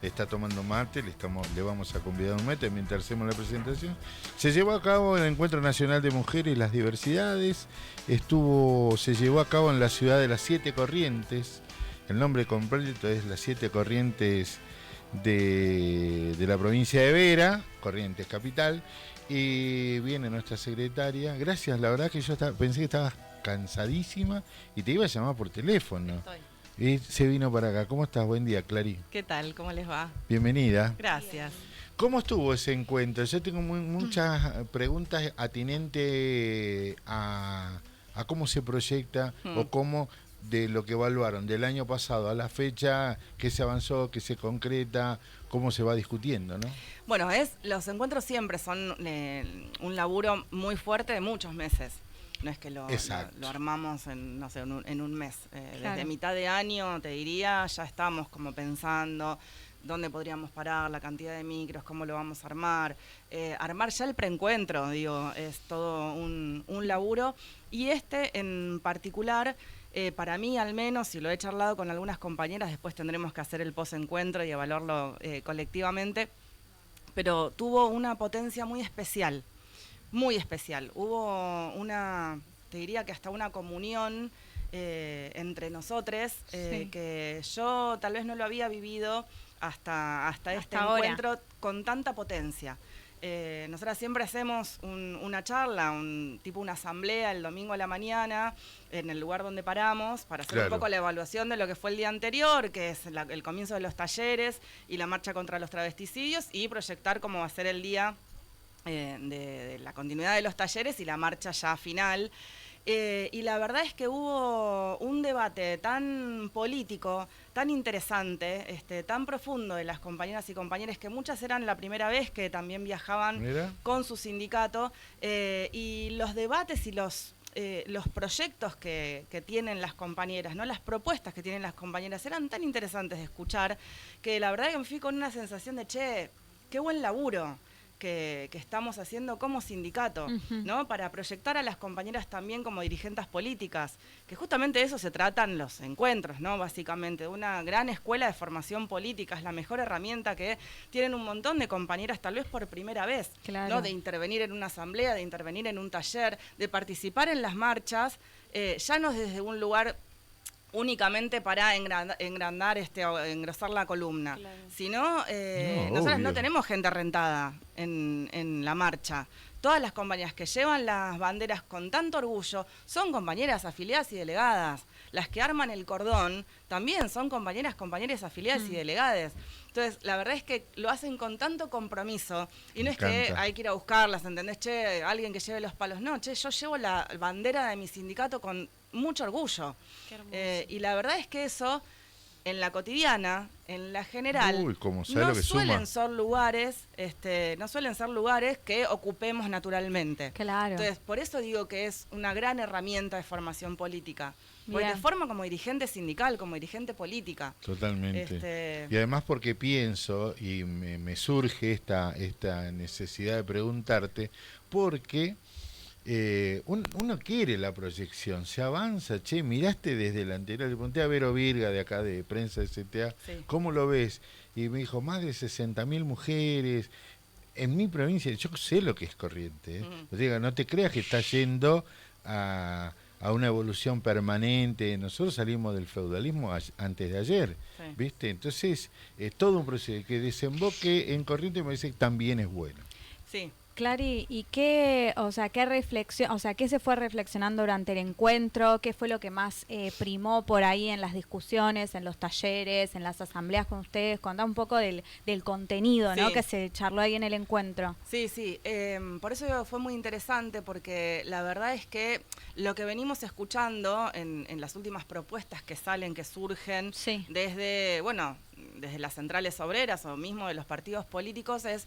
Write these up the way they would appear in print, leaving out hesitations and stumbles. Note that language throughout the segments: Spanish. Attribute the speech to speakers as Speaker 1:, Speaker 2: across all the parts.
Speaker 1: Está tomando mate, le vamos a convidar un mate mientras hacemos la presentación. Se llevó a cabo el Encuentro Nacional de Mujeres y las Diversidades. Se llevó a cabo en la ciudad de Las Siete Corrientes. El nombre completo es Las Siete Corrientes de la provincia de Vera, Corrientes capital. Y viene nuestra secretaria. Gracias, la verdad que pensé que estabas cansadísima y te iba a llamar por teléfono.
Speaker 2: Estoy.
Speaker 1: Y se vino para acá. ¿Cómo estás? Buen día, Clary.
Speaker 2: ¿Qué tal? ¿Cómo les va?
Speaker 1: Bienvenida.
Speaker 2: Gracias.
Speaker 1: ¿Cómo estuvo ese encuentro? Yo tengo muchas preguntas atinentes a cómo se proyecta o cómo de lo que evaluaron del año pasado a la fecha, qué se avanzó, qué se concreta, cómo se va discutiendo, ¿no?
Speaker 2: Bueno, los encuentros siempre son un laburo muy fuerte de muchos meses. No es que lo armamos en un mes.
Speaker 3: Claro.
Speaker 2: Desde mitad de año, te diría, ya estamos como pensando dónde podríamos parar, la cantidad de micros, cómo lo vamos a armar. Armar ya el preencuentro, digo, es todo un laburo. Y en particular, para mí al menos, y lo he charlado con algunas compañeras, después tendremos que hacer el post-encuentro y evaluarlo colectivamente, pero tuvo una potencia muy especial. Muy especial. Hubo te diría que hasta una comunión entre nosotros que yo tal vez no lo había vivido hasta este encuentro con tanta potencia. Nosotras siempre hacemos una charla, tipo una asamblea el domingo a la mañana en el lugar donde paramos para hacer un poco la evaluación de lo que fue el día anterior, que es el comienzo de los talleres y la marcha contra los travesticidios, y proyectar cómo va a ser el día de la continuidad de los talleres y la marcha ya final. Y la verdad es que hubo un debate tan político, tan interesante, tan profundo de las compañeras y compañeros, que muchas eran la primera vez que también viajaban con su sindicato, y los debates y los proyectos que tienen las compañeras, ¿no? Las propuestas que tienen las compañeras eran tan interesantes de escuchar, que la verdad que me fui con una sensación de, qué buen laburo que estamos haciendo como sindicato, ¿no? Para proyectar a las compañeras también como dirigentes políticas, que justamente de eso se tratan los encuentros, ¿no? Básicamente, de una gran escuela de formación política, es la mejor herramienta que tienen un montón de compañeras, tal vez por primera vez,
Speaker 3: claro,
Speaker 2: ¿no? De intervenir en una asamblea, de intervenir en un taller, de participar en las marchas, ya no es desde un lugar únicamente para engrosar la columna, claro, sino nosotros no tenemos gente rentada en la marcha. Todas las compañeras que llevan las banderas con tanto orgullo son compañeras afiliadas y delegadas. Las que arman el cordón también son compañeras afiliadas y delegadas. Entonces, la verdad es que lo hacen con tanto compromiso, y no es que hay que ir a buscarlas, ¿entendés? Alguien que lleve los palos. No, yo llevo la bandera de mi sindicato con mucho orgullo. Y la verdad es que eso, en la cotidiana, en la general, no suelen ser lugares que ocupemos naturalmente.
Speaker 3: Claro.
Speaker 2: Entonces, por eso digo que es una gran herramienta de formación política. Porque te forma como dirigente sindical, como dirigente política.
Speaker 1: Totalmente. Y además porque pienso, y me surge esta necesidad de preguntarte, porque uno quiere la proyección, se avanza. Miraste desde el anterior, le pregunté a Vero Virga de acá de Prensa de CTA, ¿cómo lo ves? Y me dijo, más de 60.000 mujeres. En mi provincia, yo sé lo que es Corrientes, O sea, no te creas que está yendo a una evolución permanente. Nosotros salimos del feudalismo antes de ayer, ¿viste? Entonces, todo un proceso que desemboque en Corrientes me dice que también es bueno.
Speaker 2: Sí.
Speaker 3: Clary, ¿y qué reflexión, qué se fue reflexionando durante el encuentro? ¿Qué fue lo que más primó por ahí en las discusiones, en los talleres, en las asambleas con ustedes? Contá un poco del contenido, ¿no? Que se charló ahí en el encuentro.
Speaker 2: Sí. Por eso fue muy interesante, porque la verdad es que lo que venimos escuchando en las últimas propuestas que salen, que surgen desde las centrales obreras o mismo de los partidos políticos, es,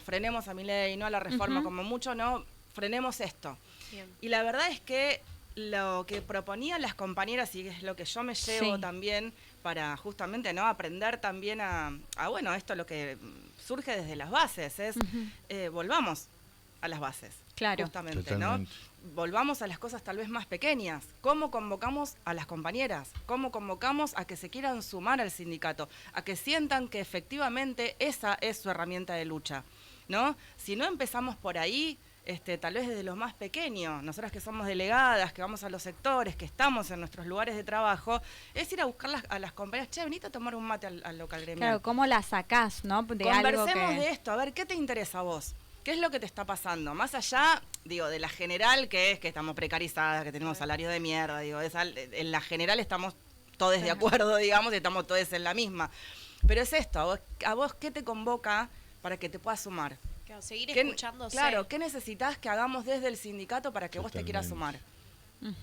Speaker 2: frenemos a Milei, no a la reforma, como mucho, no, frenemos esto. Bien. Y la verdad es que lo que proponían las compañeras, y es lo que yo me llevo también para justamente aprender también a esto, lo que surge desde las bases, es volvamos a las bases.
Speaker 3: Claro.
Speaker 2: Justamente,
Speaker 1: Totalmente.
Speaker 2: ¿no? Volvamos a las cosas tal vez más pequeñas. ¿Cómo convocamos a las compañeras? ¿Cómo convocamos a que se quieran sumar al sindicato? A que sientan que efectivamente esa es su herramienta de lucha, ¿no? Si no empezamos por ahí, tal vez desde lo más pequeño, nosotras que somos delegadas, que vamos a los sectores, que estamos en nuestros lugares de trabajo, es ir a buscar a las compañeras, che, venite a tomar un mate al local gremial.
Speaker 3: Claro, ¿cómo la sacás, no? De
Speaker 2: Conversemos
Speaker 3: algo que...
Speaker 2: de esto, a ver, ¿qué te interesa a vos? ¿Qué es lo que te está pasando? Más allá, digo, de la general, que es que estamos precarizadas, que tenemos salarios de mierda, digo, en la general estamos todos de acuerdo, digamos, y estamos todos en la misma. Pero es esto, a vos ¿qué te convoca para que te puedas sumar?
Speaker 4: Claro, seguir escuchándose.
Speaker 2: Claro, ¿qué necesitas que hagamos desde el sindicato para que vos te quieras sumar?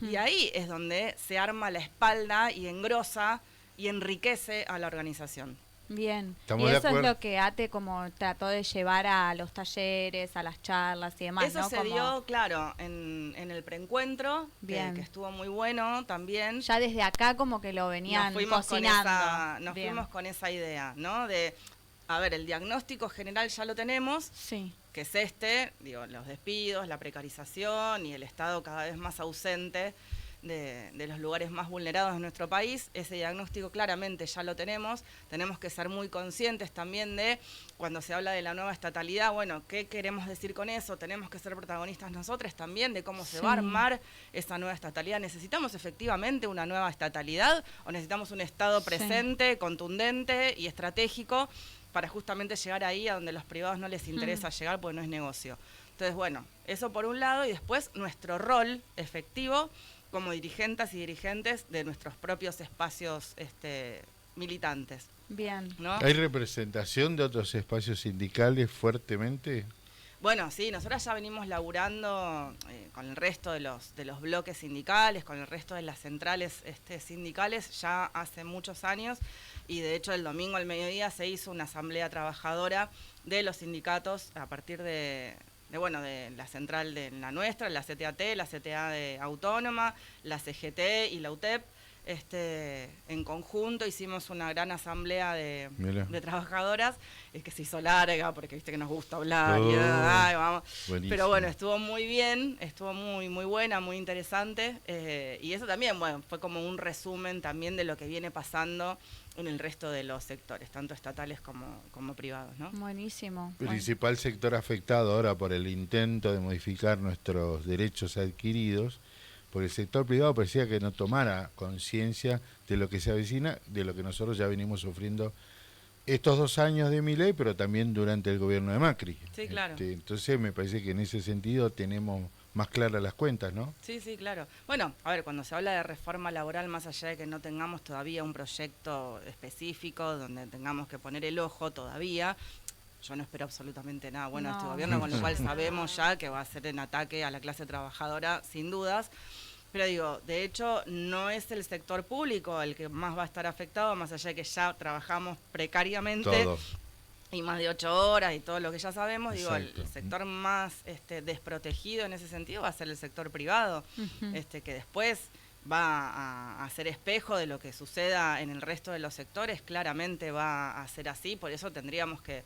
Speaker 2: Y ahí es donde se arma la espalda y engrosa y enriquece a la organización.
Speaker 3: Bien,
Speaker 1: Estamos
Speaker 3: y
Speaker 1: de
Speaker 3: eso es
Speaker 1: acuerdo.
Speaker 3: lo que ATE como trató de llevar a los talleres, a las charlas y demás,
Speaker 2: Eso
Speaker 3: ¿no?
Speaker 2: se
Speaker 3: Como
Speaker 2: dio, claro, en el preencuentro,
Speaker 3: Bien.
Speaker 2: que estuvo muy bueno también.
Speaker 3: ya desde acá como que lo venían cocinando.
Speaker 2: Nos
Speaker 3: Bien.
Speaker 2: fuimos con esa idea, ¿no? De, a ver, el diagnóstico general ya lo tenemos,
Speaker 3: Sí,
Speaker 2: que es digo, los despidos, la precarización y el Estado cada vez más ausente de los lugares más vulnerados de nuestro país. Ese diagnóstico claramente ya lo tenemos que ser muy conscientes también de, cuando se habla de la nueva estatalidad, bueno, ¿qué queremos decir con eso? Tenemos que ser protagonistas nosotros también de cómo se va a armar esa nueva estatalidad. ¿Necesitamos efectivamente una nueva estatalidad o necesitamos un Estado presente, contundente y estratégico para justamente llegar ahí a donde los privados no les interesa llegar porque no es negocio? Entonces, bueno, eso por un lado, y después nuestro rol efectivo como dirigentes y dirigentes de nuestros propios espacios militantes,
Speaker 3: bien.
Speaker 2: ¿no?
Speaker 1: ¿Hay representación de otros espacios sindicales fuertemente?
Speaker 2: Bueno, sí, nosotros ya venimos laburando con el resto de los bloques sindicales, con el resto de las centrales sindicales ya hace muchos años, y de hecho el domingo al mediodía se hizo una asamblea trabajadora de los sindicatos a partir de la central de la nuestra, la CTAT, la CTA de Autónoma, la CGT y la UTEP. En conjunto hicimos una gran asamblea de trabajadoras, que se hizo larga porque viste que nos gusta hablar vamos. Pero bueno, estuvo muy bien, estuvo muy muy buena, muy interesante, y eso también, bueno, fue como un resumen también de lo que viene pasando en el resto de los sectores, tanto estatales como privados, ¿no?
Speaker 3: Buenísimo.
Speaker 1: Principal sector afectado ahora por el intento de modificar nuestros derechos adquiridos, porque el sector privado parecía que no tomara conciencia de lo que se avecina, de lo que nosotros ya venimos sufriendo estos 2 años de Milei, pero también durante el gobierno de Macri.
Speaker 2: Sí, claro.
Speaker 1: Entonces me parece que en ese sentido tenemos más claras las cuentas, ¿no?
Speaker 2: Sí, sí, claro. Bueno, a ver, cuando se habla de reforma laboral, más allá de que no tengamos todavía un proyecto específico donde tengamos que poner el ojo todavía, yo no espero absolutamente nada bueno de este gobierno, con lo cual sabemos ya que va a ser en ataque a la clase trabajadora, sin dudas. Pero digo, de hecho, no es el sector público el que más va a estar afectado, más allá de que ya trabajamos precariamente.
Speaker 1: Todo.
Speaker 2: Y más de 8 horas y todo lo que ya sabemos,
Speaker 1: Exacto.
Speaker 2: digo, el sector más desprotegido en ese sentido va a ser el sector privado, que después va a ser espejo de lo que suceda en el resto de los sectores, claramente va a ser así, por eso tendríamos que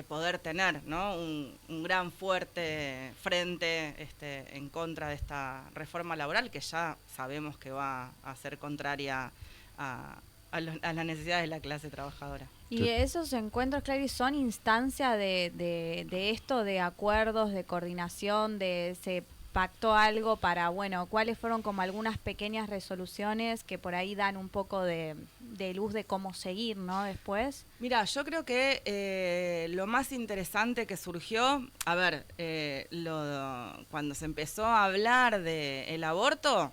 Speaker 2: poder tener, ¿no? un gran fuerte frente en contra de esta reforma laboral que ya sabemos que va a ser contraria a las necesidades de la clase trabajadora.
Speaker 3: Y esos encuentros, Clarice, son instancia de esto, de acuerdos, de coordinación, se pactó algo para, bueno, cuáles fueron como algunas pequeñas resoluciones que por ahí dan un poco de luz de cómo seguir, ¿no? Después.
Speaker 2: Mira, yo creo que lo más interesante que surgió, a ver, cuando se empezó a hablar del aborto,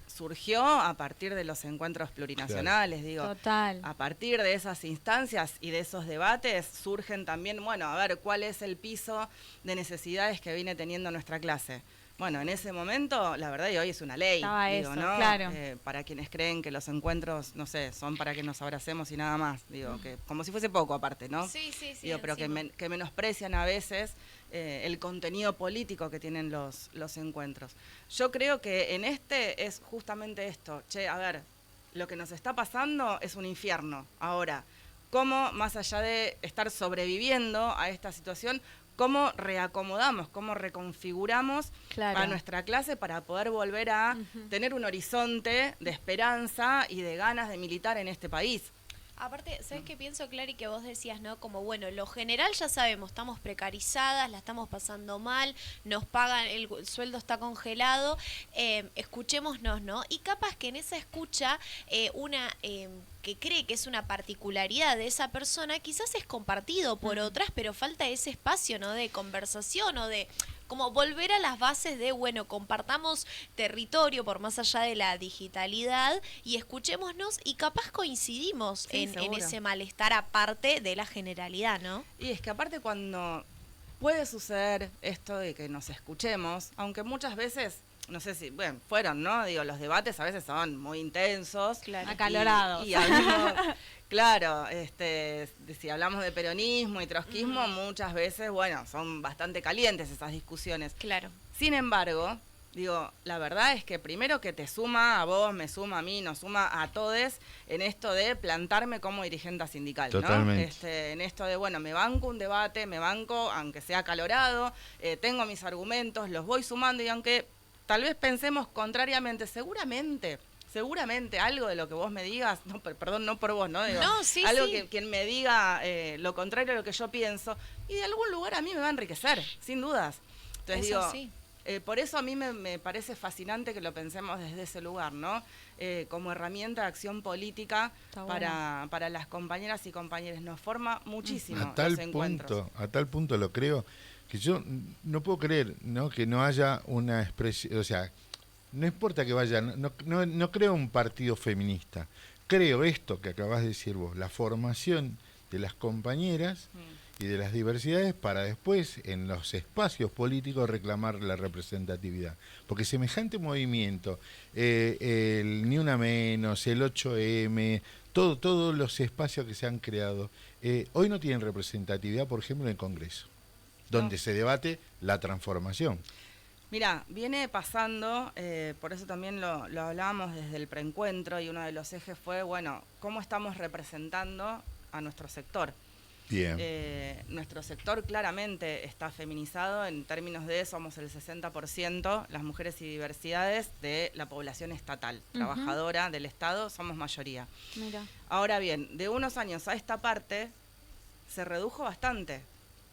Speaker 2: surgió a partir de los encuentros plurinacionales, digo.
Speaker 3: Total.
Speaker 2: A partir de esas instancias y de esos debates surgen también, bueno, a ver, cuál es el piso de necesidades que viene teniendo nuestra clase. Bueno, en ese momento, la verdad, y hoy es una ley,
Speaker 3: Estaba
Speaker 2: digo,
Speaker 3: eso,
Speaker 2: ¿no?
Speaker 3: claro.
Speaker 2: Para quienes creen que los encuentros, no sé, son para que nos abracemos y nada más, digo, que como si fuese poco aparte, ¿no?
Speaker 4: Sí, sí, sí.
Speaker 2: Digo, pero que menosprecian a veces el contenido político que tienen los encuentros. Yo creo que en es justamente esto, che, a ver, lo que nos está pasando es un infierno ahora. ¿Cómo, más allá de estar sobreviviendo a esta situación, cómo reacomodamos, cómo reconfiguramos
Speaker 3: Claro.
Speaker 2: a nuestra clase para poder volver a tener un horizonte de esperanza y de ganas de militar en este país.
Speaker 4: Aparte, ¿sabes qué pienso, Clary? Que vos decías, ¿no? Como, bueno, lo general ya sabemos, estamos precarizadas, la estamos pasando mal, nos pagan, el sueldo está congelado, escuchémonos, ¿no? Y capaz que en esa escucha, una que cree que es una particularidad de esa persona, quizás es compartido por otras, pero falta ese espacio, ¿no? De conversación o de como volver a las bases de, bueno, compartamos territorio por más allá de la digitalidad y escuchémonos y capaz coincidimos
Speaker 2: Sí,
Speaker 4: en
Speaker 2: seguro.
Speaker 4: ese malestar aparte de la generalidad, ¿no?
Speaker 2: Y es que aparte cuando puede suceder esto de que nos escuchemos, aunque muchas veces, no sé si, bueno, fueron, ¿no? Digo, los debates a veces son muy intensos.
Speaker 4: Claro.
Speaker 3: Acalorados.
Speaker 2: Y hablamos, claro, si hablamos de peronismo y trotskismo, muchas veces, bueno, son bastante calientes esas discusiones.
Speaker 4: Claro.
Speaker 2: Sin embargo, digo, la verdad es que primero que te suma a vos, me suma a mí, nos suma a todes en esto de plantarme como dirigente sindical,
Speaker 1: Totalmente.
Speaker 2: ¿no? En esto de, bueno, me banco un debate, me banco, aunque sea acalorado, tengo mis argumentos, los voy sumando y aunque tal vez pensemos contrariamente, seguramente algo de lo que vos me digas, no, perdón, no por vos, ¿no? Digo,
Speaker 4: No, sí,
Speaker 2: algo
Speaker 4: sí.
Speaker 2: que quien me diga lo contrario a lo que yo pienso, y de algún lugar a mí me va a enriquecer, sin dudas. Entonces
Speaker 4: Eso
Speaker 2: digo,
Speaker 4: sí.
Speaker 2: por eso a mí me parece fascinante que lo pensemos desde ese lugar, ¿no? Como herramienta de acción política
Speaker 3: Está
Speaker 2: para las compañeras y compañeros. Nos forma muchísimo
Speaker 1: A tal
Speaker 2: los encuentros.
Speaker 1: punto lo creo, que yo no puedo creer, ¿no? Que no haya una expresión, o sea, no importa que vaya, no creo un partido feminista, creo esto que acabas de decir vos, la formación de las compañeras y de las diversidades para después en los espacios políticos reclamar la representatividad, porque semejante movimiento, el Ni Una Menos, el 8M, todos los espacios que se han creado, hoy no tienen representatividad, por ejemplo, en el Congreso, donde se debate la transformación.
Speaker 2: Mira, viene pasando, por eso también lo hablábamos desde el preencuentro y uno de los ejes fue, bueno, cómo estamos representando a nuestro sector.
Speaker 1: Bien.
Speaker 2: Nuestro sector claramente está feminizado en términos de somos el 60% las mujeres y diversidades de la población estatal, trabajadora del Estado, somos mayoría.
Speaker 3: Mira.
Speaker 2: Ahora bien, de unos años a esta parte se redujo bastante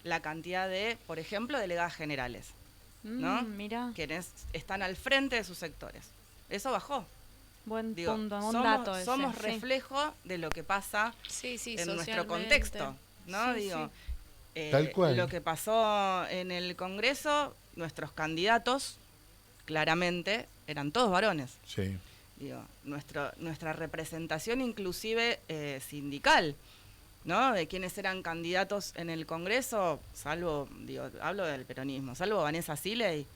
Speaker 2: la cantidad de, por ejemplo, delegadas generales, ¿no?
Speaker 3: Mira.
Speaker 2: Quienes están al frente de sus sectores. Eso bajó.
Speaker 3: Buen
Speaker 2: Digo,
Speaker 3: punto, buen
Speaker 2: somos,
Speaker 3: dato ese.
Speaker 2: somos
Speaker 3: Sí.
Speaker 2: reflejo de lo que pasa
Speaker 4: Sí, sí,
Speaker 2: en nuestro
Speaker 4: socialmente.
Speaker 2: contexto, ¿no?
Speaker 4: Sí,
Speaker 2: Digo,
Speaker 1: Tal cual.
Speaker 2: lo que pasó en el Congreso, nuestros candidatos claramente eran todos varones.
Speaker 1: Sí.
Speaker 2: Digo, nuestra representación inclusive sindical, ¿no? De quienes eran candidatos en el Congreso, salvo, digo, hablo del peronismo, salvo Vanessa Siley,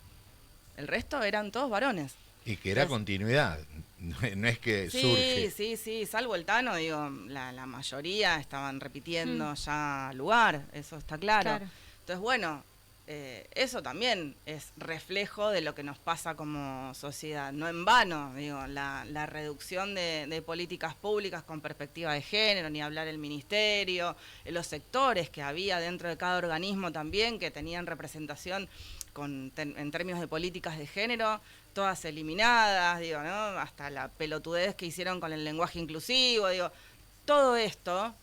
Speaker 2: el resto eran todos varones.
Speaker 1: Y que era
Speaker 2: Entonces,
Speaker 1: continuidad, no es que
Speaker 2: Sí,
Speaker 1: surge.
Speaker 2: sí, salvo el Tano, digo, la mayoría estaban repitiendo ya lugar, eso está claro.
Speaker 3: Claro.
Speaker 2: Entonces, bueno, eso también es reflejo de lo que nos pasa como sociedad. No en vano, digo, la reducción de políticas públicas con perspectiva de género, ni hablar el ministerio, los sectores que había dentro de cada organismo también, que tenían representación en términos de políticas de género, todas eliminadas, digo, ¿no? Hasta la pelotudez que hicieron con el lenguaje inclusivo, digo, todo esto,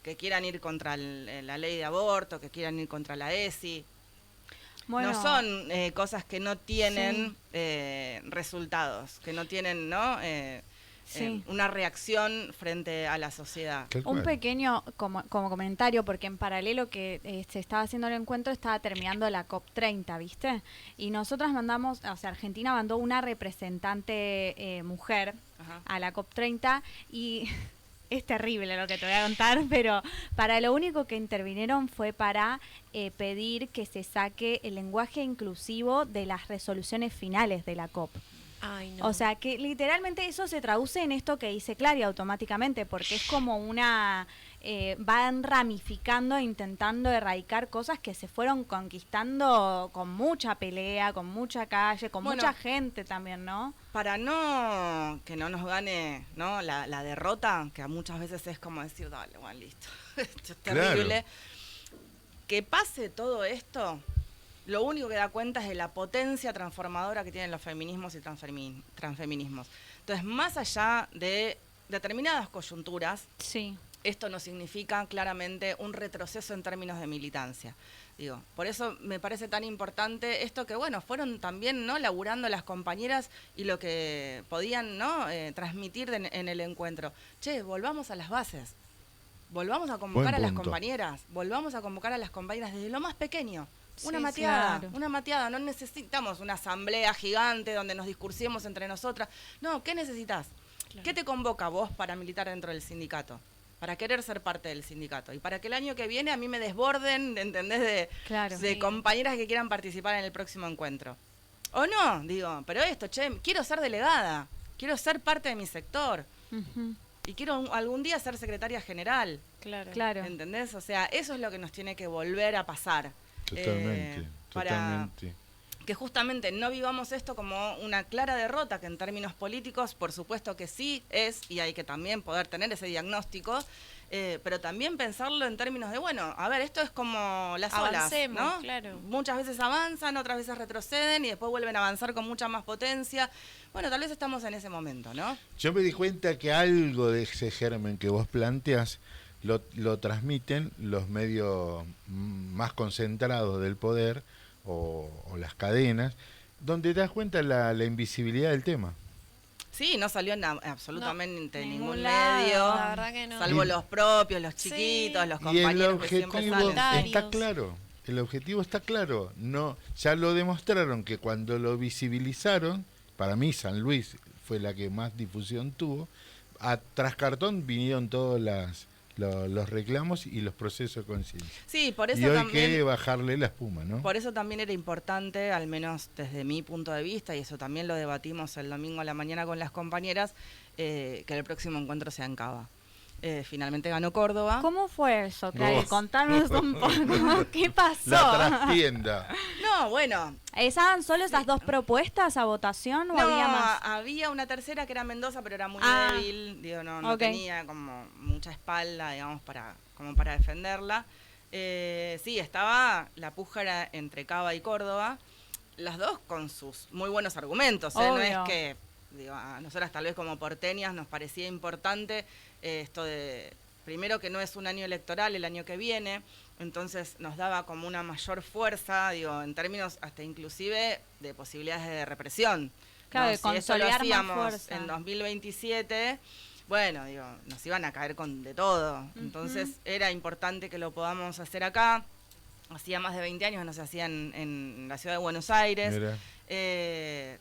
Speaker 2: que quieran ir contra la ley de aborto, que quieran ir contra la ESI,
Speaker 3: Bueno,
Speaker 2: no son cosas que no tienen resultados, que no tienen, ¿no?
Speaker 3: Sí.
Speaker 2: Una reacción frente a la sociedad.
Speaker 1: Tal
Speaker 3: un
Speaker 1: cual.
Speaker 3: pequeño como comentario, porque en paralelo que se estaba haciendo el encuentro, estaba terminando la COP30, ¿viste? Y nosotras mandamos, o sea, Argentina mandó una representante mujer
Speaker 2: Ajá.
Speaker 3: a la COP30 y es terrible lo que te voy a contar, pero para lo único que intervinieron fue para pedir que se saque el lenguaje inclusivo de las resoluciones finales de la COP.
Speaker 4: Ay, no.
Speaker 3: O sea, que literalmente eso se traduce en esto que dice Clary automáticamente, porque es como una... van ramificando, intentando erradicar cosas que se fueron conquistando con mucha pelea, con mucha calle, con
Speaker 2: Bueno,
Speaker 3: mucha gente también, ¿no?
Speaker 2: Para que no nos gane, ¿no? la derrota, que muchas veces es como decir, dale, bueno, listo, esto es
Speaker 1: Claro.
Speaker 2: terrible. que pase todo esto, lo único que da cuenta es de la potencia transformadora que tienen los feminismos y transfeminismos. Entonces, más allá de determinadas coyunturas,
Speaker 3: Sí.
Speaker 2: esto no significa claramente un retroceso en términos de militancia. Digo, por eso me parece tan importante esto que, bueno, fueron también, ¿no?, laburando las compañeras y lo que podían, ¿no?, transmitir en el encuentro. Che, volvamos a las bases. Volvamos a convocar a las compañeras. Volvamos a convocar a las compañeras desde lo más pequeño. Una
Speaker 3: Sí,
Speaker 2: mateada,
Speaker 3: claro.
Speaker 2: una mateada. No necesitamos una asamblea gigante donde nos discursemos entre nosotras. No, ¿qué necesitas?
Speaker 4: Claro.
Speaker 2: ¿Qué te convoca vos para militar dentro del sindicato? Para querer ser parte del sindicato. Y para que el año que viene a mí me desborden, ¿entendés?
Speaker 3: Claro.
Speaker 2: De
Speaker 4: Sí.
Speaker 2: compañeras que quieran participar en el próximo encuentro. O no, digo, pero esto, che, quiero ser delegada, quiero ser parte de mi sector
Speaker 3: Ujú.
Speaker 2: y quiero algún día ser secretaria general.
Speaker 4: Claro.
Speaker 3: Claro.
Speaker 2: ¿Entendés? O sea, eso es lo que nos tiene que volver a pasar.
Speaker 1: Totalmente,
Speaker 2: Para
Speaker 1: totalmente.
Speaker 2: que justamente no vivamos esto como una clara derrota, que en términos políticos, por supuesto que sí es, y hay que también poder tener ese diagnóstico, pero también pensarlo en términos de, bueno, a ver, esto es como las olas,
Speaker 4: Avancemos,
Speaker 2: ¿no?
Speaker 4: claro.
Speaker 2: Muchas veces avanzan, otras veces retroceden y después vuelven a avanzar con mucha más potencia. Bueno, tal vez estamos en ese momento, ¿no?
Speaker 1: Yo me di cuenta que algo de ese germen que vos planteas lo transmiten los medios más concentrados del poder o las cadenas, donde te das cuenta la invisibilidad del tema.
Speaker 2: Sí, no salió en absolutamente
Speaker 3: No,
Speaker 2: ningún
Speaker 3: ningún lado,
Speaker 2: medio,
Speaker 4: la verdad que no.
Speaker 2: salvo
Speaker 1: Y-
Speaker 2: los propios, los chiquitos,
Speaker 4: Sí.
Speaker 2: los
Speaker 1: Y el
Speaker 2: compañeros que siempre
Speaker 1: objetivo
Speaker 2: salen.
Speaker 1: está
Speaker 4: Comentarios.
Speaker 1: claro. El objetivo está claro. No, ya lo demostraron que cuando lo visibilizaron, para mí San Luis fue la que más difusión tuvo. Tras cartón vinieron todos los reclamos y los procesos de conciencia.
Speaker 2: Sí, por
Speaker 1: Y
Speaker 2: eso
Speaker 1: hoy
Speaker 2: también.
Speaker 1: que bajarle la espuma, ¿no?
Speaker 2: Por eso también era importante, al menos desde mi punto de vista, y eso también lo debatimos el domingo a la mañana con las compañeras, que el próximo encuentro sea en Cava. Finalmente ganó Córdoba.
Speaker 3: ¿Cómo fue eso, Clary?
Speaker 1: Oh.
Speaker 3: Contanos un poco. ¿Qué pasó?
Speaker 1: La trastienda.
Speaker 2: No, bueno.
Speaker 3: ¿Estaban solo esas dos propuestas a votación o
Speaker 2: No,
Speaker 3: había más?
Speaker 2: había una tercera que era Mendoza, pero era muy
Speaker 3: Ah,
Speaker 2: débil, digo, no
Speaker 3: ok.
Speaker 2: tenía como mucha espalda, digamos, como para defenderla. Sí, estaba la puja era entre Cava y Córdoba, las dos con sus muy buenos argumentos, no es
Speaker 3: Obvio.
Speaker 2: que, digo, a nosotras tal vez como porteñas nos parecía importante esto de, primero que no es un año electoral el año que viene, entonces nos daba como una mayor fuerza, digo, en términos hasta inclusive de posibilidades de represión.
Speaker 3: Claro,
Speaker 2: ¿no?
Speaker 3: de
Speaker 2: Si eso lo
Speaker 3: consolidar más
Speaker 2: hacíamos
Speaker 3: fuerza.
Speaker 2: en 2027, bueno, digo, nos iban a caer con de todo. Entonces era importante que lo podamos hacer acá. Hacía más de 20 años que no se hacía en la ciudad de Buenos Aires.
Speaker 1: Mira.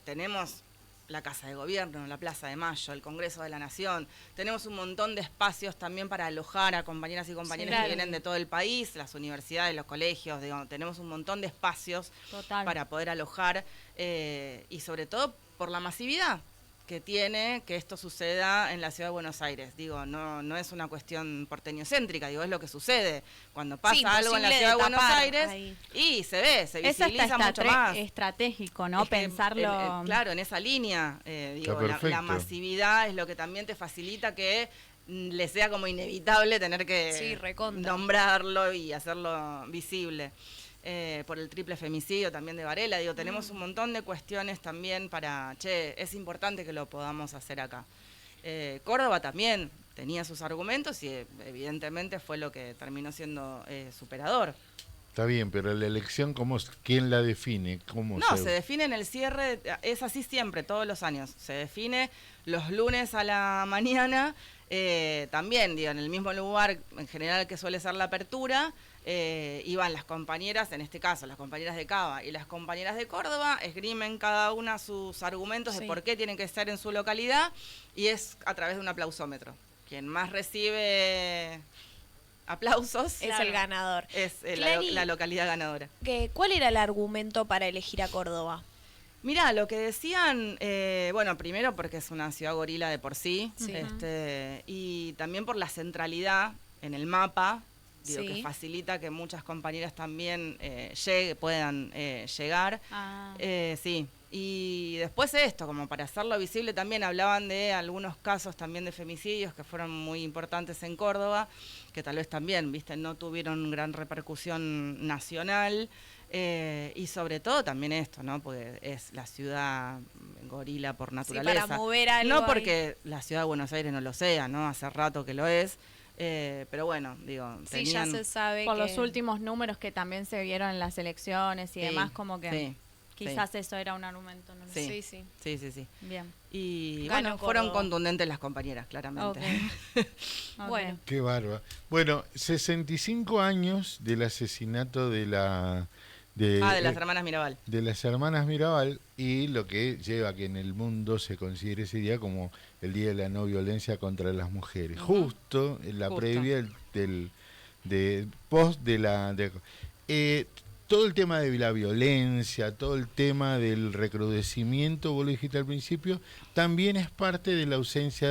Speaker 2: Tenemos la Casa de Gobierno, la Plaza de Mayo, el Congreso de la Nación. Tenemos un montón de espacios también para alojar a compañeras y compañeros
Speaker 3: Sí, claro.
Speaker 2: que vienen de todo el país, las universidades, los colegios, digo, tenemos un montón de espacios
Speaker 3: Total.
Speaker 2: para poder alojar y sobre todo por la masividad que tiene que esto suceda en la ciudad de Buenos Aires. Digo, no es una cuestión porteñocéntrica, digo, es lo que sucede cuando pasa
Speaker 4: Sí,
Speaker 2: algo en la
Speaker 4: imposible
Speaker 2: ciudad de
Speaker 4: de
Speaker 2: Buenos
Speaker 4: tapar
Speaker 2: Aires
Speaker 4: ahí.
Speaker 2: y se ve, se
Speaker 3: Eso
Speaker 2: visibiliza mucho más.
Speaker 3: estratégico, ¿no?
Speaker 2: Es que,
Speaker 3: Pensarlo.
Speaker 2: claro, en esa línea, digo,
Speaker 1: Está
Speaker 2: la
Speaker 1: perfecto.
Speaker 2: masividad es lo que también te facilita que le sea como inevitable tener que
Speaker 4: Sí, recontra.
Speaker 2: nombrarlo y hacerlo visible. Por el triple femicidio también de Varela, digo, tenemos un montón de cuestiones también para, es importante que lo podamos hacer acá. Córdoba también tenía sus argumentos y evidentemente fue lo que terminó siendo superador.
Speaker 1: Está bien, pero la elección, ¿quién la define?
Speaker 2: No, se define en el cierre, es así siempre, todos los años. Se define los lunes a la mañana, también, digo, en el mismo lugar en general que suele ser la apertura, iban las compañeras, en este caso las compañeras de Cava y las compañeras de Córdoba, esgrimen cada una sus argumentos
Speaker 4: Sí.
Speaker 2: de por qué tienen que estar en su localidad y es a través de un aplausómetro. Quien más recibe aplausos
Speaker 4: Es el ganador.
Speaker 2: es
Speaker 4: Clary,
Speaker 2: la localidad ganadora.
Speaker 4: ¿Cuál era el argumento para elegir a Córdoba?
Speaker 2: Mirá, lo que decían, bueno, primero porque es una ciudad gorila de por sí,
Speaker 4: Sí.
Speaker 2: y también por la centralidad en el mapa digo,
Speaker 4: Sí.
Speaker 2: que facilita que muchas compañeras también puedan llegar. Sí. Y después esto, como para hacerlo visible, también hablaban de algunos casos también de femicidios que fueron muy importantes en Córdoba, que tal vez también, viste, no tuvieron gran repercusión nacional. Y sobre todo también esto, ¿no? Porque es la ciudad gorila por naturaleza.
Speaker 4: Sí, para mover algo
Speaker 2: no porque la ciudad de Buenos Aires no lo sea, ¿no? Hace rato que lo es. Pero bueno, digo,
Speaker 4: Sí, ya se sabe
Speaker 3: por
Speaker 4: que...
Speaker 3: los últimos números que también se vieron en las elecciones y
Speaker 2: Sí,
Speaker 3: demás, como que
Speaker 2: sí,
Speaker 3: quizás eso era un argumento. No lo sé.
Speaker 2: Sí.
Speaker 4: Sí.
Speaker 2: Sí.
Speaker 3: Bien.
Speaker 2: Y
Speaker 4: Ganó
Speaker 2: bueno, fueron
Speaker 4: Córdoba.
Speaker 2: contundentes las compañeras, claramente.
Speaker 3: Ok. Ok.
Speaker 4: Bueno.
Speaker 1: Qué bárbaro. Bueno, 65 años del asesinato de la...
Speaker 2: De las hermanas Mirabal.
Speaker 1: De las hermanas Mirabal, y lo que lleva a que en el mundo se considere ese día como el Día de la No Violencia contra las Mujeres. Justo en la previa post de la... todo el tema de la violencia, todo el tema del recrudecimiento, vos lo dijiste al principio, también es parte de la ausencia,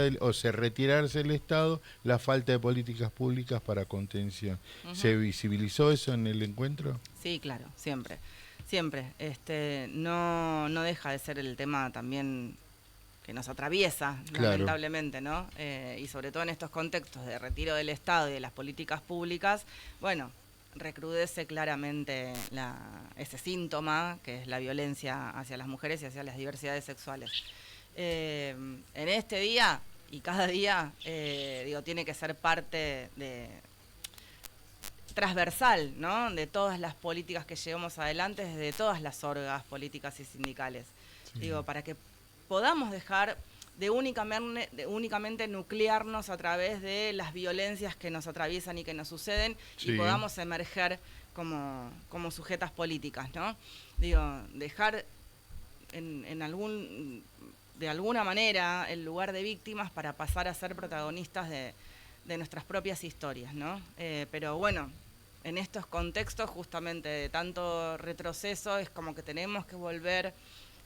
Speaker 1: retirarse del Estado, la falta de políticas públicas para contención. ¿Se visibilizó eso en el encuentro?
Speaker 2: Sí, claro, siempre. No deja de ser el tema también que nos atraviesa,
Speaker 1: claro,
Speaker 2: lamentablemente, ¿no? Y sobre todo en estos contextos de retiro del Estado y de las políticas públicas, bueno, recrudece claramente ese síntoma que es la violencia hacia las mujeres y hacia las diversidades sexuales. En este día y cada día, tiene que ser parte transversal, ¿no? De todas las políticas que llevamos adelante, desde todas las orgas políticas y sindicales. Sí. Para que podamos dejar de únicamente nuclearnos a través de las violencias que nos atraviesan y que nos suceden, y podamos emerger como sujetas políticas, ¿no? Dejar de alguna manera el lugar de víctimas para pasar a ser protagonistas de nuestras propias historias, ¿no? Pero bueno, en estos contextos justamente de tanto retroceso es como que tenemos que volver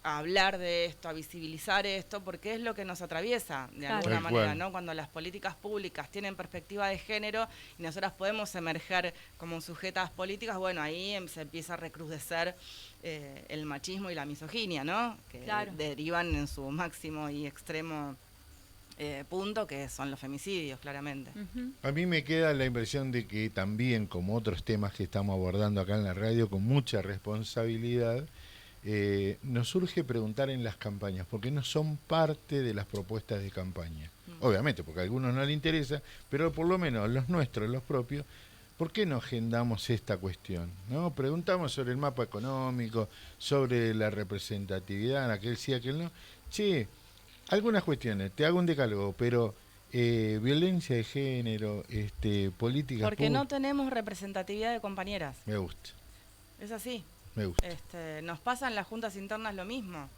Speaker 2: a hablar de esto, a visibilizar esto, porque es lo que nos atraviesa de alguna manera, ¿no? Cuando las políticas públicas tienen perspectiva de género y nosotras podemos emerger como sujetas políticas, bueno, ahí se empieza a recrudecer el machismo y la misoginia, ¿no? Que derivan en su máximo y extremo punto, que son los femicidios, claramente.
Speaker 1: A mí me queda la impresión de que también, como otros temas que estamos abordando acá en la radio, con mucha responsabilidad, nos surge preguntar en las campañas, porque no son parte de las propuestas de campaña. Obviamente, porque a algunos no les interesa, pero por lo menos los nuestros, los propios, ¿por qué no agendamos esta cuestión? ¿No? Preguntamos sobre el mapa económico, sobre la representatividad, aquel sí, aquel no. Che, algunas cuestiones, te hago un decálogo, pero violencia de género, políticas
Speaker 2: porque no tenemos representatividad de compañeras.
Speaker 1: Me gusta.
Speaker 2: Es así.
Speaker 1: Me gusta.
Speaker 2: Nos pasa en las juntas internas lo mismo.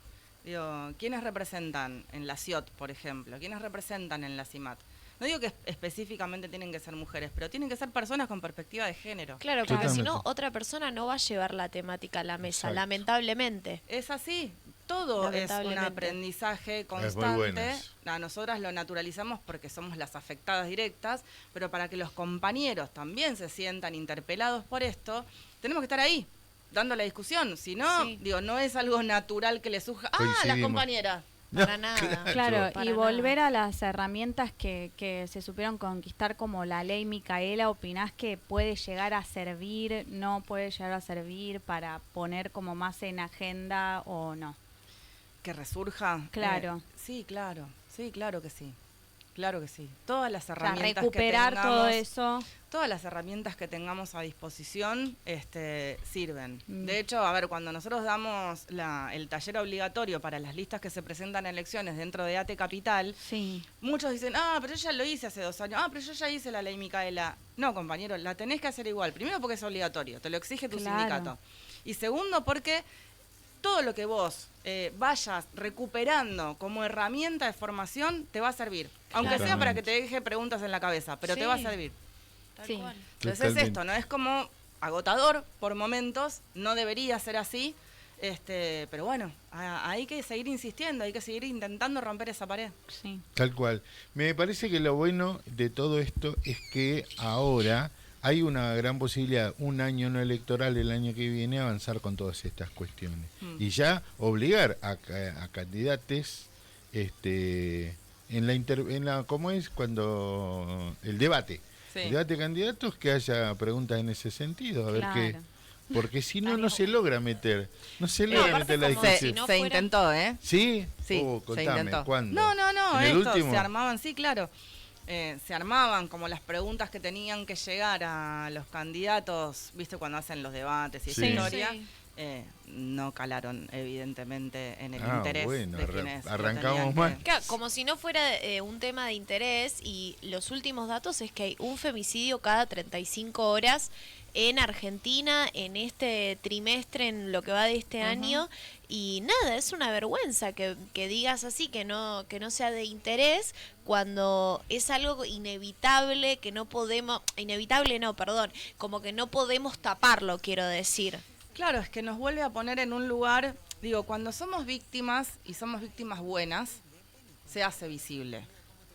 Speaker 2: ¿Quiénes representan en la CIOT, por ejemplo? ¿Quiénes representan en la CIMAT? No digo que específicamente tienen que ser mujeres, pero tienen que ser personas con perspectiva de género.
Speaker 4: Claro, porque si no, otra persona no va a llevar la temática a la mesa, lamentablemente.
Speaker 2: Es así. Todo es un aprendizaje constante. A nosotras lo naturalizamos porque somos las afectadas directas, pero para que los compañeros también se sientan interpelados por esto, tenemos que estar ahí, dando la discusión. Si no, no es algo natural que le surja, la compañera.
Speaker 4: Para nada.
Speaker 3: Claro,
Speaker 4: para
Speaker 3: y volver a las herramientas que se supieron conquistar, como la ley Micaela, ¿opinás que puede llegar a servir, no puede llegar a servir para poner como más en agenda o no?
Speaker 2: ¿Que resurja?
Speaker 3: Claro.
Speaker 2: Sí, claro que sí. Claro que sí. Todas las herramientas
Speaker 3: recuperar
Speaker 2: que tengamos,
Speaker 3: todo eso.
Speaker 2: Todas las herramientas que tengamos a disposición sirven. De hecho, a ver, cuando nosotros damos el taller obligatorio para las listas que se presentan en elecciones dentro de ATE Capital, muchos dicen, pero yo ya lo hice hace 2 años, pero yo ya hice la ley Micaela. No, compañero, la tenés que hacer igual. Primero porque es obligatorio, te lo exige tu sindicato. Y segundo porque todo lo que vos vayas recuperando como herramienta de formación te va a servir. Aunque sea para que te deje preguntas en la cabeza, pero te va a servir. Entonces es esto, ¿no? Es como agotador por momentos, no debería ser así, pero bueno, hay que seguir insistiendo, hay que seguir intentando romper esa pared.
Speaker 1: Tal cual. Me parece que lo bueno de todo esto es que ahora hay una gran posibilidad, un año no electoral el año que viene, avanzar con todas estas cuestiones. Y ya obligar a candidatos en la ¿cómo es? Cuando el debate.
Speaker 2: Sí.
Speaker 1: El debate de candidatos, que haya preguntas en ese sentido, a ver
Speaker 3: Claro.
Speaker 1: qué. Porque si no, no se logra meter. No se logra
Speaker 4: aparte
Speaker 1: meter la
Speaker 4: como
Speaker 1: discusión.
Speaker 4: si no
Speaker 2: Se
Speaker 4: fuera-
Speaker 2: intentó, ¿eh?
Speaker 1: ¿Sí?
Speaker 2: Sí, se
Speaker 1: Contame,
Speaker 2: intentó.
Speaker 1: ¿cuándo?
Speaker 2: No,
Speaker 1: ¿En el
Speaker 2: esto,
Speaker 1: último?
Speaker 2: se armaban, sí, claro. Se armaban como las preguntas que tenían que llegar a los candidatos, ¿viste? Cuando hacen los debates y esa
Speaker 1: Sí.
Speaker 2: historia.
Speaker 4: Sí.
Speaker 2: No calaron, evidentemente, en el
Speaker 1: Ah,
Speaker 2: interés
Speaker 1: bueno,
Speaker 2: de quienes lo
Speaker 1: arrancamos
Speaker 2: tenían que-
Speaker 1: mal.
Speaker 4: Claro, como si no fuera un tema de interés, y los últimos datos es que hay un femicidio cada 35 horas en Argentina en este trimestre, en lo que va de este año, y nada, es una vergüenza que digas así, que no sea de interés, cuando es algo inevitable, que no podemos, inevitable no, perdón, como que no podemos taparlo, quiero decir.
Speaker 2: Claro, es que nos vuelve a poner en un lugar, digo, cuando somos víctimas y somos víctimas buenas, se hace visible.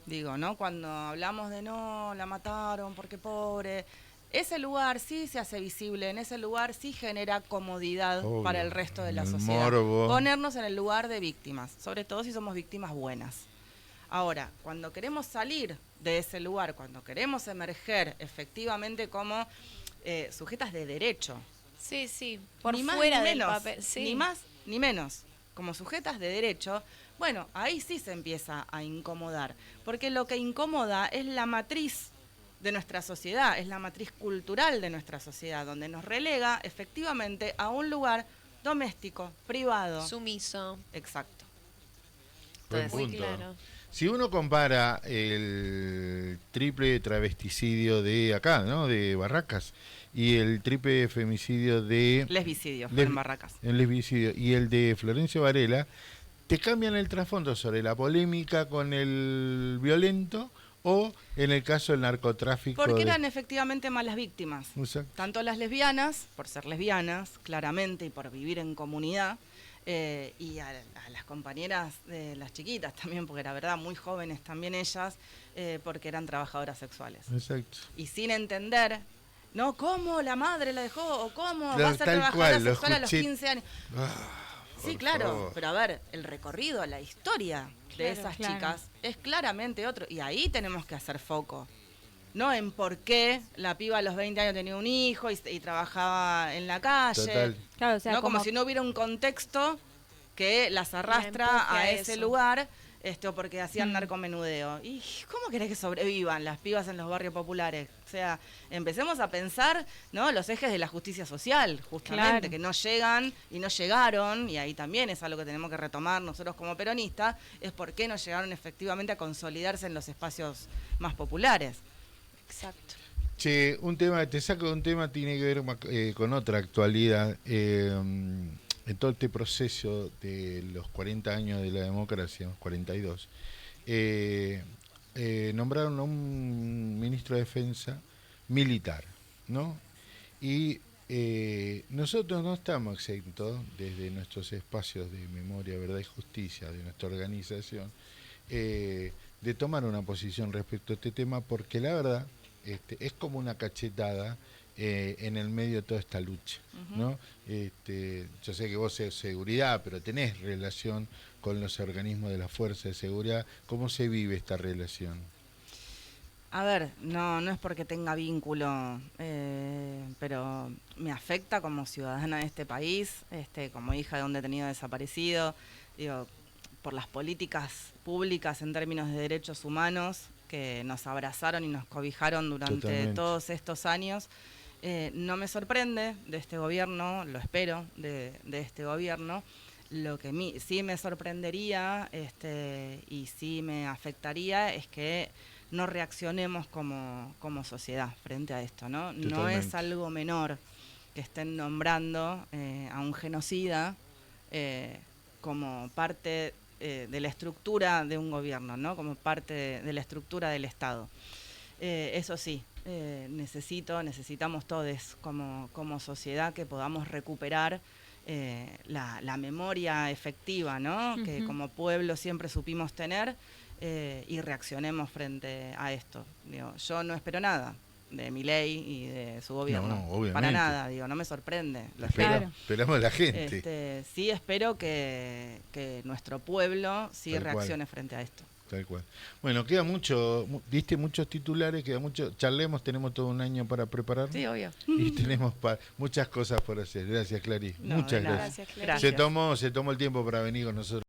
Speaker 2: Digo, ¿no? Cuando hablamos de no, la mataron porque pobre, ese lugar sí se hace visible, en ese lugar sí genera comodidad
Speaker 1: Obvio,
Speaker 2: para el resto de la
Speaker 1: el
Speaker 2: sociedad.
Speaker 1: morbo.
Speaker 2: Ponernos en el lugar de víctimas, sobre todo si somos víctimas buenas. Ahora, cuando queremos salir de ese lugar, cuando queremos emerger efectivamente como sujetas de derecho,
Speaker 4: Sí, sí, por
Speaker 2: ni más
Speaker 4: fuera
Speaker 2: ni
Speaker 4: del
Speaker 2: menos,
Speaker 4: papel. Sí.
Speaker 2: ni más ni menos, como sujetas de derecho, bueno, ahí sí se empieza a incomodar, porque lo que incomoda es la matriz de nuestra sociedad, es la matriz cultural de nuestra sociedad, donde nos relega efectivamente a un lugar doméstico, privado.
Speaker 4: Sumiso.
Speaker 2: Exacto.
Speaker 1: Buen
Speaker 2: Entonces,
Speaker 4: Muy
Speaker 1: punto.
Speaker 4: claro.
Speaker 1: Si uno compara el triple travesticidio de acá, ¿no? De Barracas, y el triple femicidio de...
Speaker 2: lesbicidio,
Speaker 1: Les-
Speaker 2: en Barracas.
Speaker 1: El lesbicidio, y el de Florencio Varela, te cambian el trasfondo sobre la polémica con el violento o en el caso del narcotráfico.
Speaker 2: Porque
Speaker 1: de-
Speaker 2: eran efectivamente malas víctimas.
Speaker 1: Exacto.
Speaker 2: Tanto las lesbianas, por ser lesbianas, claramente, y por vivir en comunidad, y a las compañeras de las chiquitas también, porque la verdad muy jóvenes también ellas, porque eran trabajadoras sexuales.
Speaker 1: Exacto.
Speaker 2: Y sin entender, ¿no? ¿Cómo la madre la dejó? ¿O cómo
Speaker 1: Claro,
Speaker 2: va a ser
Speaker 1: tal
Speaker 2: trabajadora
Speaker 1: cual, lo
Speaker 2: sexual a los
Speaker 1: escuché.
Speaker 2: 15 años? Sí,
Speaker 1: Por
Speaker 2: claro,
Speaker 1: favor.
Speaker 2: pero a ver, el recorrido, la historia de
Speaker 3: Claro,
Speaker 2: esas
Speaker 3: claro.
Speaker 2: chicas es claramente otro. Y ahí tenemos que hacer foco. No en por qué la piba a los 20 años tenía un hijo y trabajaba en la calle.
Speaker 1: Total.
Speaker 3: Claro, o sea,
Speaker 2: ¿no? Como si no hubiera un contexto que las arrastra
Speaker 4: empuje
Speaker 2: a
Speaker 4: a
Speaker 2: ese
Speaker 4: eso.
Speaker 2: lugar, o porque hacían narcomenudeo. ¿Y cómo querés que sobrevivan las pibas en los barrios populares? O sea, empecemos a pensar, ¿no? Los ejes de la justicia social, justamente,
Speaker 3: Claro.
Speaker 2: que no llegan y no llegaron, y ahí también es algo que tenemos que retomar nosotros como peronistas, es por qué no llegaron efectivamente a consolidarse en los espacios más populares.
Speaker 4: Exacto.
Speaker 1: Che, un tema, te saco de un tema, tiene que ver con otra actualidad. En todo este proceso de los 40 años de la democracia, 42, nombraron a un ministro de Defensa militar, ¿no? Y nosotros no estamos exentos, desde nuestros espacios de memoria, verdad y justicia, de nuestra organización, de tomar una posición respecto a este tema, porque la verdad es como una cachetada en el medio de toda esta lucha, ¿no? Yo sé que vos sos seguridad, pero tenés relación con los organismos de la fuerza de seguridad. ¿Cómo se vive esta relación?
Speaker 2: A ver, no es porque tenga vínculo, pero me afecta como ciudadana de este país, como hija de un detenido desaparecido, digo, por las políticas públicas en términos de derechos humanos que nos abrazaron y nos cobijaron durante
Speaker 1: Totalmente.
Speaker 2: todos estos años. No me sorprende de este gobierno, lo espero de este gobierno. Lo que sí me sorprendería y sí me afectaría es que no reaccionemos como sociedad frente a esto, ¿no? No
Speaker 1: Totalmente.
Speaker 2: es algo menor que estén nombrando a un genocida como parte de la estructura de un gobierno, ¿no? Como parte de la estructura del Estado. Eso sí, necesitamos todos como sociedad que podamos recuperar la memoria efectiva, ¿no? Que como pueblo siempre supimos tener y reaccionemos frente a esto. Digo, yo no espero nada. de Milei y de su gobierno.
Speaker 1: No, obviamente.
Speaker 2: Para nada, digo, no me sorprende. Lo
Speaker 3: Claro.
Speaker 1: Esperamos a la gente.
Speaker 2: sí espero que nuestro pueblo sí
Speaker 1: Tal cual.
Speaker 2: reaccione frente a esto.
Speaker 1: Tal cual. Bueno, queda mucho, diste muchos titulares, queda mucho, charlemos, tenemos todo un año para prepararnos.
Speaker 2: Sí, obvio.
Speaker 1: Y tenemos muchas cosas por hacer. Gracias, Clary.
Speaker 2: No,
Speaker 1: Muchas
Speaker 2: de nada.
Speaker 1: gracias.
Speaker 4: Gracias, Clary.
Speaker 2: Gracias.
Speaker 1: Se tomó el tiempo para venir con nosotros.